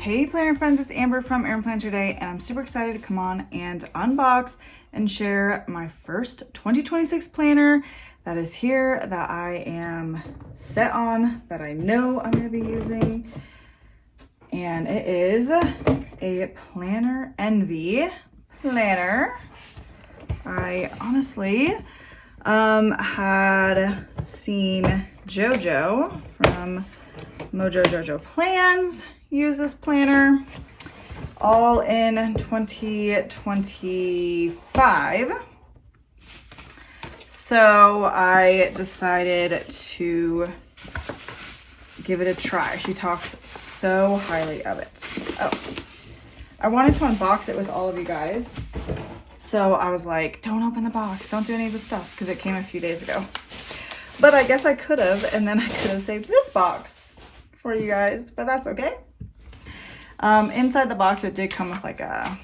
Hey planner friends, it's Amber from AmberPlansHerDay, and I'm super excited to come on and unbox and share my first 2026 planner that is here, that I am set on, that I know I'm going to be using. And it is a Planner Envy planner. I honestly had seen JoJo from Mojo Jojo Plans use this planner all in 2025. So I decided to give it a try. She talks so highly of it. Oh, I wanted to unbox it with all of you guys. So I was like, don't open the box. Don't do any of the stuff because it came a few days ago. But I guess I could have, and then I could have saved this box for you guys, but that's okay. Inside the box, it did come with like a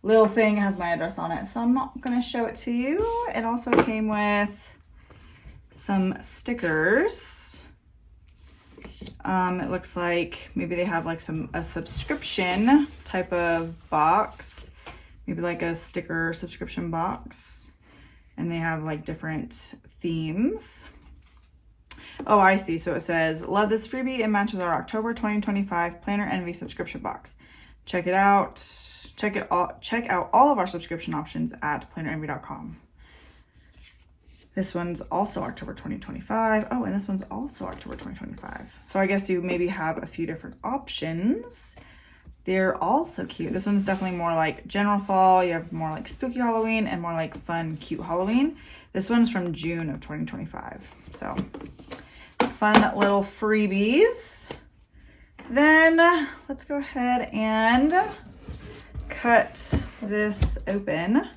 little thing. It has my address on it, so I'm not going to show it to you. It also came with some stickers. It looks like maybe they have like a subscription type of box, maybe like a sticker subscription box, and they have like different themes. Oh, I see. So it says, love this freebie. It matches our October 2025 Planner Envy subscription box. Check it out. Check out all of our subscription options at plannerenvy.com. This one's also October 2025. Oh, and this one's also October 2025. So I guess you maybe have a few different options. They're all so cute. This one's definitely more like general fall. You have more like spooky Halloween and more like fun, cute Halloween. This one's from June of 2025. So fun little freebies. Then let's go ahead and cut this open.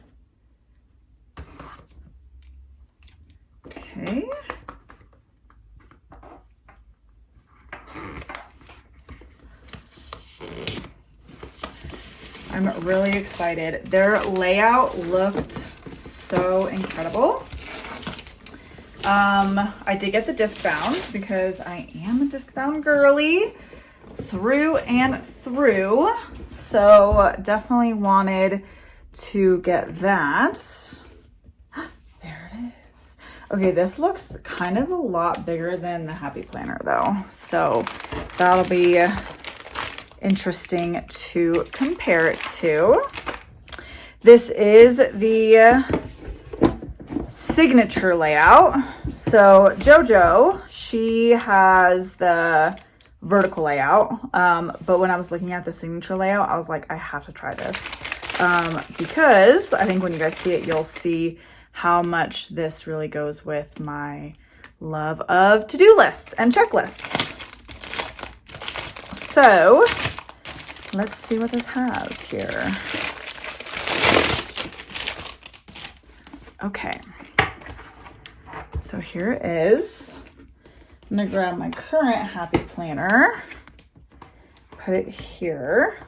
Okay. I'm really excited. Their layout looked so incredible. I did get the disc bound because I am a disc bound girly through and through. So definitely wanted to get that. There it is. Okay, this looks kind of a lot bigger than the Happy Planner though. So that'll be interesting to compare it to. This is the signature layout. So JoJo, she has the vertical layout, but when I was looking at the signature layout, I was like, I have to try this, because I think when you guys see it, you'll see how much this really goes with my love of to-do lists and checklists. So let's see what this has here. Okay, so here it is. I'm gonna grab my current Happy Planner, put it here.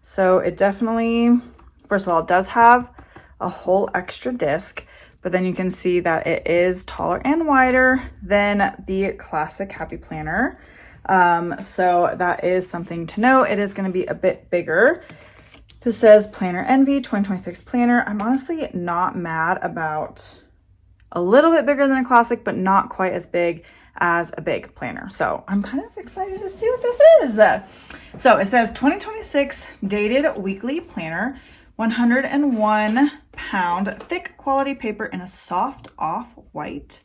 So it definitely, first of all, it does have a whole extra disc, but then you can see that it is taller and wider than the classic Happy Planner. So that is something to know. It is going to be a bit bigger. This says Planner Envy 2026 Planner. I'm honestly not mad about a little bit bigger than a classic, but not quite as big as a big planner. So I'm kind of excited to see what this is. So it says 2026 dated weekly planner, 101 pound thick quality paper in a soft off-white,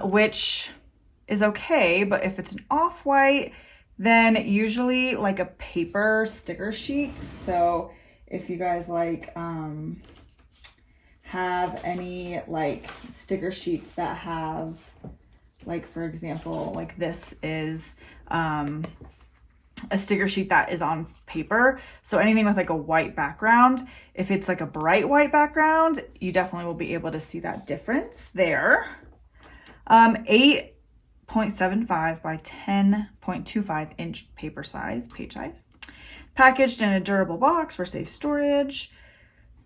which is okay, but if it's an off-white, then usually like a paper sticker sheet. So if you guys like have any like sticker sheets that have, like for example, like this is a sticker sheet that is on paper. So anything with like a white background, if it's like a bright white background, you definitely will be able to see that difference there. 8.75 by 10.25 inch paper size, page size. Packaged in a durable box for safe storage.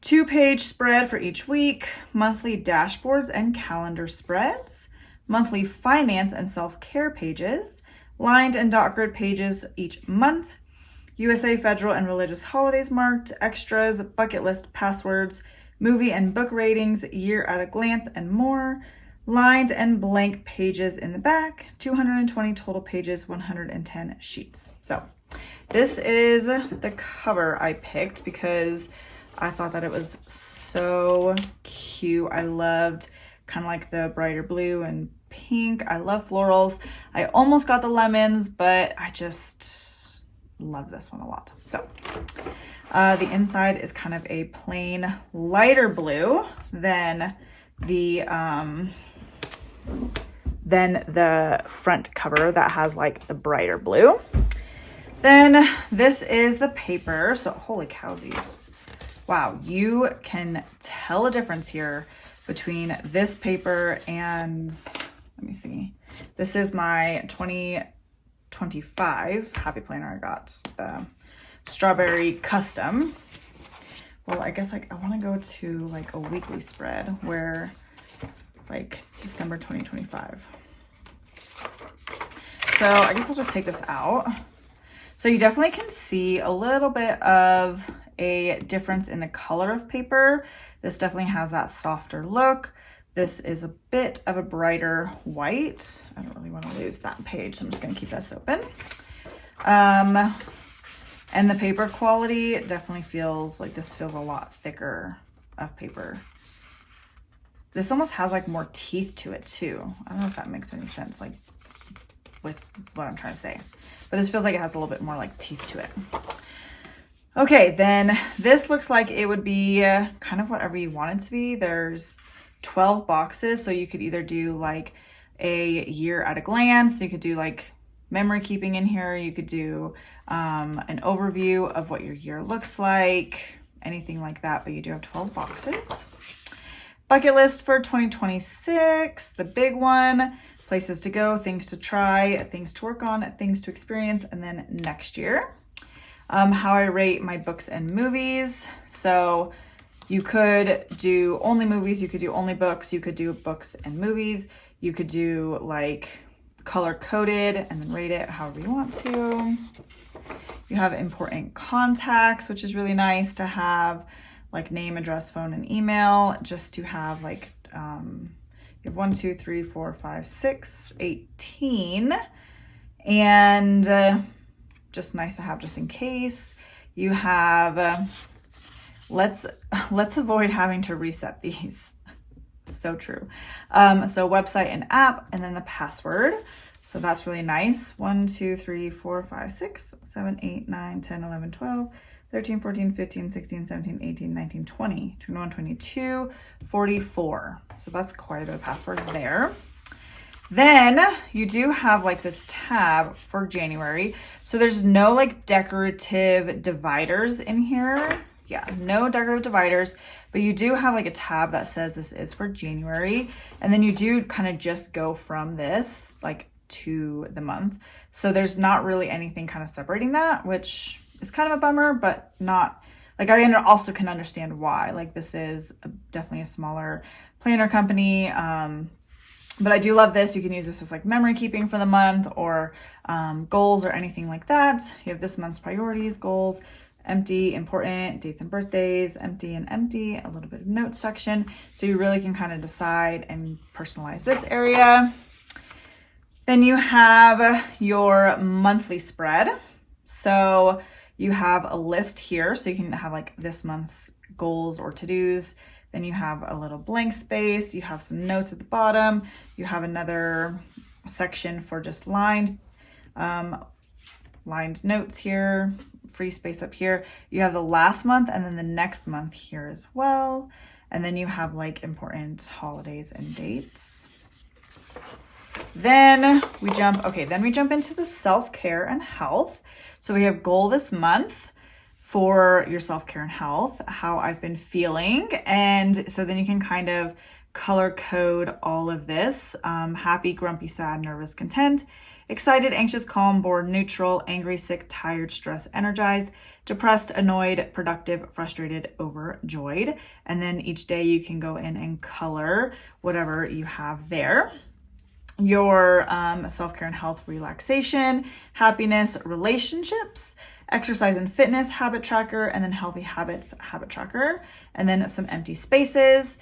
2-page spread for each week. Monthly dashboards and calendar spreads. Monthly finance and self-care pages. lined and dot grid pages each month, USA federal and religious holidays marked, extras, bucket list passwords, movie and book ratings, year at a glance, and more. Lined and blank pages in the back, 220 total pages, 110 sheets. So this is the cover I picked because I thought that it was so cute. I loved kind of like the brighter blue and pink. I love florals. I almost got the lemons, but I just love this one a lot. So the inside is kind of a plain lighter blue than the front cover that has like the brighter blue. Then this is the paper. So holy cowsies. Wow, you can tell a difference here between this paper and, let me see. This is my 2025 Happy Planner. I got the Strawberry Custom. Well, I guess like I want to go to like a weekly spread where like December 2025. So I guess I'll just take this out. So you definitely can see a little bit of a difference in the color of paper. This definitely has that softer look. This is a bit of a brighter white. I don't really want to lose that page, so I'm just going to keep this open. And the paper quality definitely feels like this feels a lot thicker of paper. This almost has like more teeth to it too. I don't know if that makes any sense, like with what I'm trying to say, but this feels like it has a little bit more like teeth to it. Okay, then this looks like it would be kind of whatever you want it to be. There's 12 boxes, so you could either do like a year at a glance, you could do like memory keeping in here, you could do an overview of what your year looks like, anything like that, but you do have 12 boxes. Bucket list for 2026, the big one, places to go, things to try, things to work on, things to experience, and then next year. How I rate my books and movies. So you could do only movies, you could do only books, you could do books and movies, you could do like color coded and then rate it however you want to. You have important contacts, which is really nice to have, like name, address, phone, and email, just to have like, you have 1, 2, 3, 4, 5, 6, 18, and just nice to have just in case. You have, let's avoid having to reset these. So true. So website and app, and then the password. So that's really nice. 1, 2, 3, 4, 5, 6, 7, 8, 9, 10, 11, 12, 13, 14, 15, 16, 17, 18, 19, 20, 21, 22, 44. So that's quite a bit of passwords there. Then you do have like this tab for January. So there's no like decorative dividers in here. Yeah, no decorative dividers, but you do have like a tab that says this is for January. And then you do kind of just go from this like to the month. So there's not really anything kind of separating that, which is kind of a bummer, but not like, I also can understand why. Like this is definitely a smaller planner company. But I do love this. You can use this as like memory keeping for the month or goals or anything like that. You have this month's priorities, goals, empty, important, dates and birthdays, empty and empty, a little bit of notes section. So you really can kind of decide and personalize this area. Then you have your monthly spread. So you have a list here. So you can have like this month's goals or to-dos. Then you have a little blank space. You have some notes at the bottom. You have another section for just lined notes here, free space up here. You have the last month and then the next month here as well. And then you have like important holidays and dates. Then we jump into the self-care and health. So we have goal this month for your self-care and health, how I've been feeling. And so then you can kind of color code all of this. Happy, grumpy, sad, nervous, content, excited, anxious, calm, bored, neutral, angry, sick, tired, stressed, energized, depressed, annoyed, productive, frustrated, overjoyed. And then each day you can go in and color whatever you have there. your self-care and health, relaxation, happiness, relationships, exercise and fitness habit tracker, and then healthy habits habit tracker, and then some empty spaces.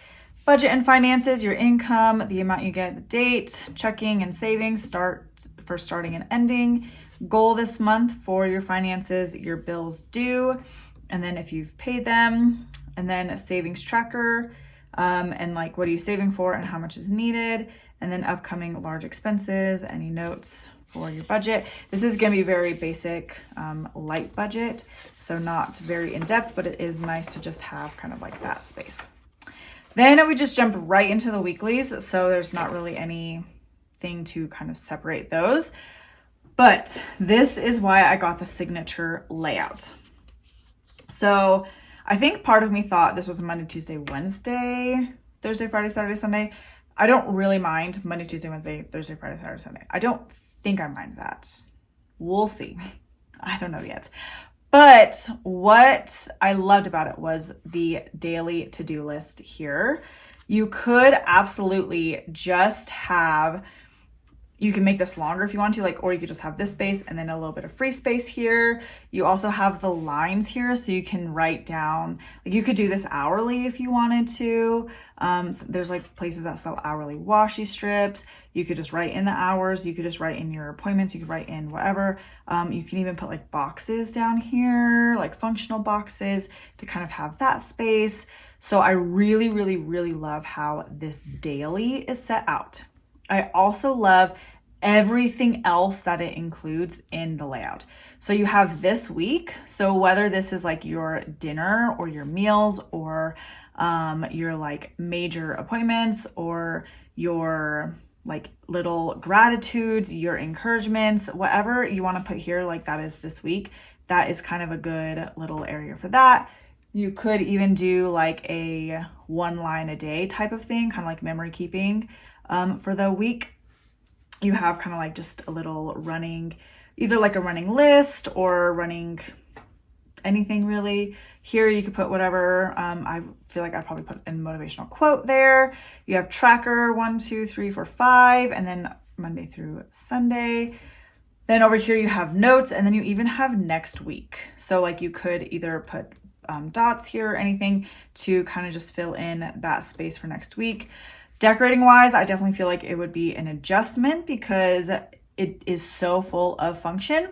Budget and finances, your income, the amount you get, the date, checking and savings, starting and ending, goal this month for your finances, your bills due, and then if you've paid them, and then a savings tracker, and like what are you saving for and how much is needed, and then upcoming large expenses, any notes for your budget. This is going to be very basic, light budget, so not very in-depth, but it is nice to just have kind of like that space. Then we just jumped right into the weeklies, so there's not really anything to kind of separate those. But this is why I got the signature layout. So I think part of me thought this was Monday, Tuesday, Wednesday, Thursday, Friday, Saturday, Sunday. I don't really mind Monday, Tuesday, Wednesday, Thursday, Friday, Saturday, Sunday. I don't think I mind that. We'll see. I don't know yet. But what I loved about it was the daily to-do list here. You could absolutely just have, you can make this longer if you want to, like, or you could just have this space and then a little bit of free space here. You also have the lines here, so you can write down, like you could do this hourly if you wanted to. So there's like places that sell hourly washi strips. You could just write in the hours. You could just write in your appointments. You could write in whatever. You can even put like boxes down here, like functional boxes to kind of have that space. So I really, really, really love how this daily is set out. I also love everything else that it includes in the layout. So you have this week. So whether this is like your dinner or your meals or your like major appointments or your like little gratitudes, your encouragements, whatever you want to put here, like that is this week. That is kind of a good little area for that. You could even do like a 1 line a day type of thing, kind of like memory keeping. For the week, you have kind of like just a little running, either like a running list or running anything really. Here you could put whatever. I feel like I'd probably put a motivational quote there. You have tracker 1, 2, 3, 4, 5, and then Monday through Sunday. Then over here you have notes, and then you even have next week. So like you could either put dots here or anything to kind of just fill in that space for next week. Decorating wise, I definitely feel like it would be an adjustment because it is so full of function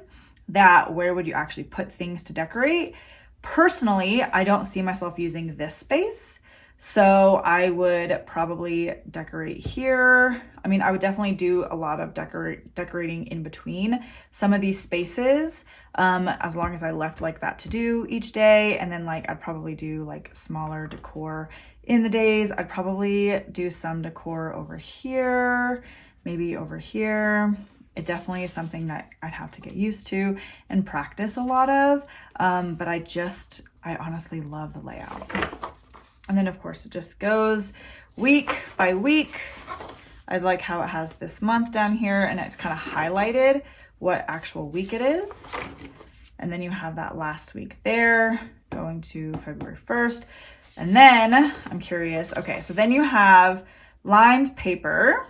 that where would you actually put things to decorate? Personally, I don't see myself using this space. So I would probably decorate here. I mean, I would definitely do a lot of decorating in between some of these spaces, as long as I left like that to do each day. And then like, I'd probably do like smaller decor in the days. I'd probably do some decor over here, maybe over here. It definitely is something that I'd have to get used to and practice a lot of. But I honestly love the layout. And then of course it just goes week by week. I like how it has this month down here and it's kind of highlighted what actual week it is. And then you have that last week there going to February 1st. And then I'm curious. Okay, so then you have lined paper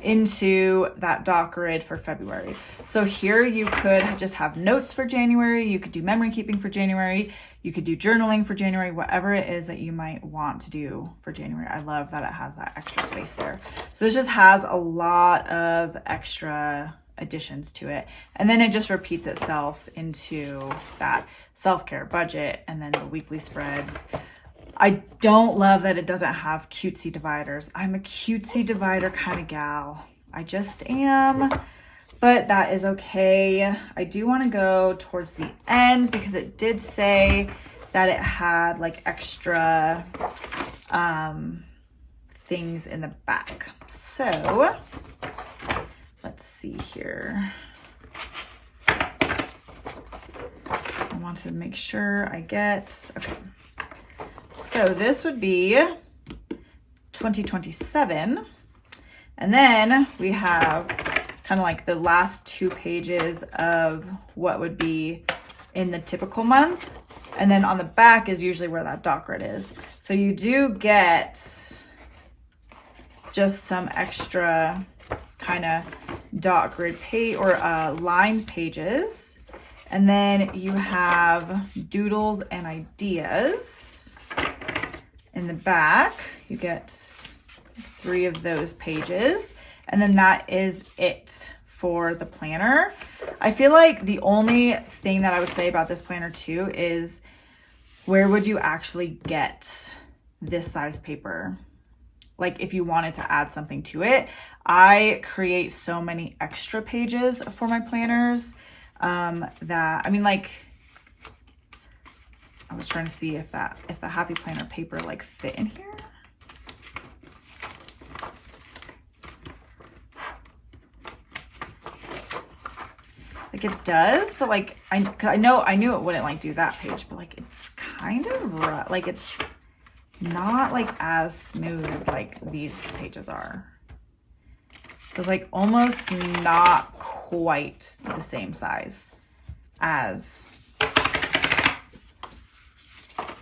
into that doc grid for February. So here you could just have notes for January. You could do memory keeping for January. You could do journaling for January, whatever it is that you might want to do for January. I love that it has that extra space there. So this just has a lot of extra additions to it. And then it just repeats itself into that self-care budget and then the weekly spreads. I don't love that it doesn't have cutesy dividers. I'm a cutesy divider kind of gal. I just am, but that is okay. I do want to go towards the end because it did say that it had like extra things in the back. So let's see here. I want to make sure I get, okay. So this would be 2027. And then we have kind of like the last 2 pages of what would be in the typical month. And then on the back is usually where that doc grid is. So you do get just some extra kind of dot grid page or lined pages. And then you have doodles and ideas. In the back, you get 3 of those pages. And then that is it for the planner. I feel like the only thing that I would say about this planner too is, where would you actually get this size paper? Like if you wanted to add something to it. I create so many extra pages for my planners that, I mean, like, I was trying to see if the Happy Planner paper like fit in here. Like it does, but like I knew it wouldn't like do that page, but like it's kind of rough. Like it's not like as smooth as like these pages are. So it's like almost not quite the same size as,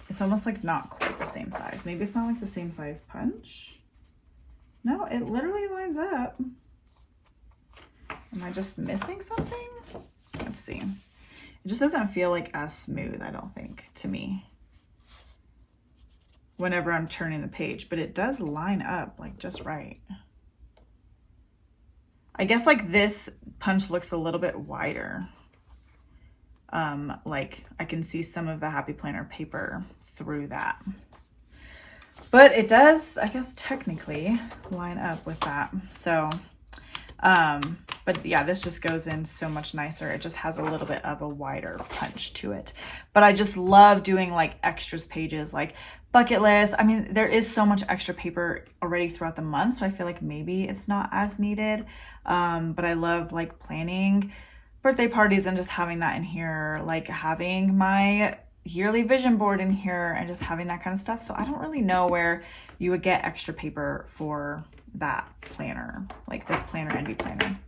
it's almost like not quite the same size. Maybe it's not like the same size punch. No, it literally lines up. Am I just missing something? Let's see. It just doesn't feel like as smooth, I don't think, to me, whenever I'm turning the page, but it does line up like just right. I guess like this punch looks a little bit wider. Like I can see some of the Happy Planner paper through that. But it does, I guess, technically line up with that. So, but yeah, this just goes in so much nicer. It just has a little bit of a wider punch to it. But I just love doing like extras pages, like bucket list. I mean, there is so much extra paper already throughout the month, so I feel like maybe it's not as needed. But I love like planning birthday parties and just having that in here, like having my yearly vision board in here and just having that kind of stuff. So I don't really know where you would get extra paper for that planner, like this planner, Envy planner,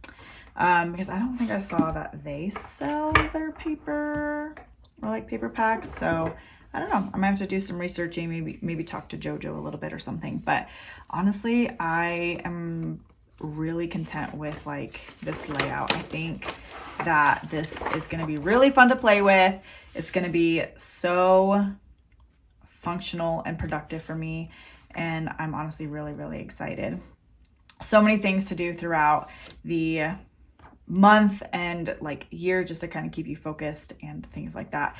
because I don't think I saw that they sell their paper or like paper packs. So I don't know, I might have to do some researching, maybe talk to JoJo a little bit or something. But honestly, I am really content with like this layout. I think that this is going to be really fun to play with. It's going to be so functional and productive for me, and I'm honestly really, really excited. So many things to do throughout the month and like year, just to kind of keep you focused and things like that.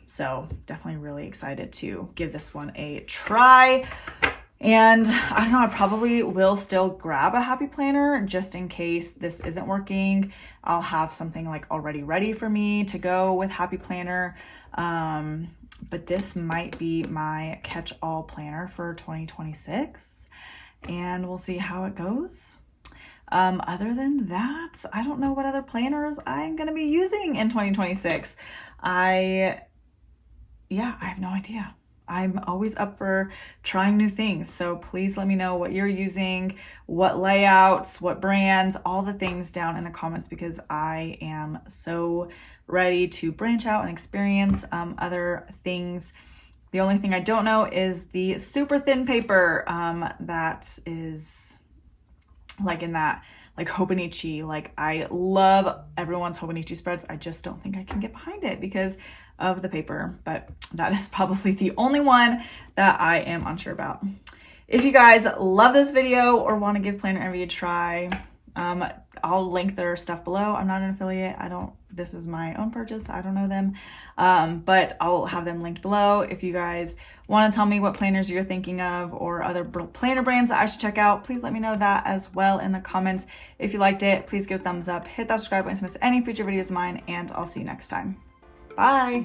So definitely really excited to give this one a try. And I don't know, I probably will still grab a Happy Planner just in case this isn't working. I'll have something like already ready for me to go with Happy Planner. But this might be my catch-all planner for 2026, and we'll see how it goes. Other than that, I don't know what other planners I'm going to be using in 2026. I have no idea. I'm always up for trying new things. So please let me know what you're using, what layouts, what brands, all the things down in the comments, because I am so ready to branch out and experience other things. The only thing I don't know is the super thin paper that is like in that like Hobonichi. Like I love everyone's Hobonichi spreads. I just don't think I can get behind it because of the paper, but that is probably the only one that I am unsure about. If you guys love this video or want to give Planner Envy a try, I'll link their stuff below. I'm not an affiliate. This is my own purchase. I don't know them, but I'll have them linked below. If you guys want to tell me what planners you're thinking of or other planner brands that I should check out, please let me know that as well in the comments. If you liked it, please give it a thumbs up, hit that subscribe button to miss any future videos of mine, and I'll see you next time. Bye.